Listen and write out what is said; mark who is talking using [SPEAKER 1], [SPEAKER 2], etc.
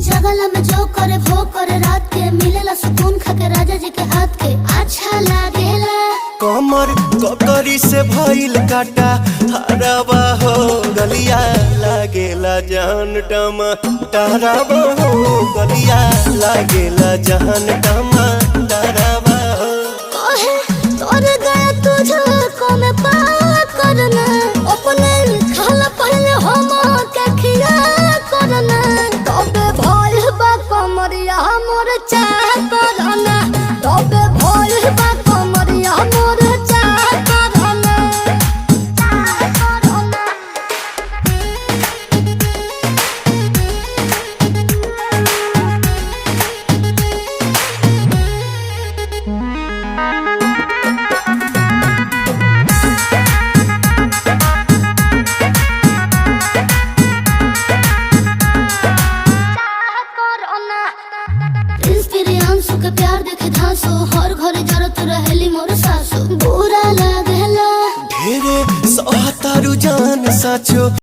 [SPEAKER 1] जगला में जो करे वो करे रात के मिलेला सुकून खाके राजा जी के हाथ के अच्छा लागेला।
[SPEAKER 2] कमर ककरी से भइल काटा हराबा हो गलिया लागेला जान टमाटराबा हो गलिया लागेला जान टमाटराबा हो।
[SPEAKER 1] कहे तोर गया तुझको मैं पार करना अपने खाला पहले हम के खिया करना तबे भइल बा कमरिया मोर चाह करना तबे भइल बा कमरिया मोर चाह करना चाह करना। प्रियांशु के प्यार देखे धांसो हर घरे जरत रहेली मोर सासु बुरा लागेला
[SPEAKER 2] ढेरे सहतारू जान साचो।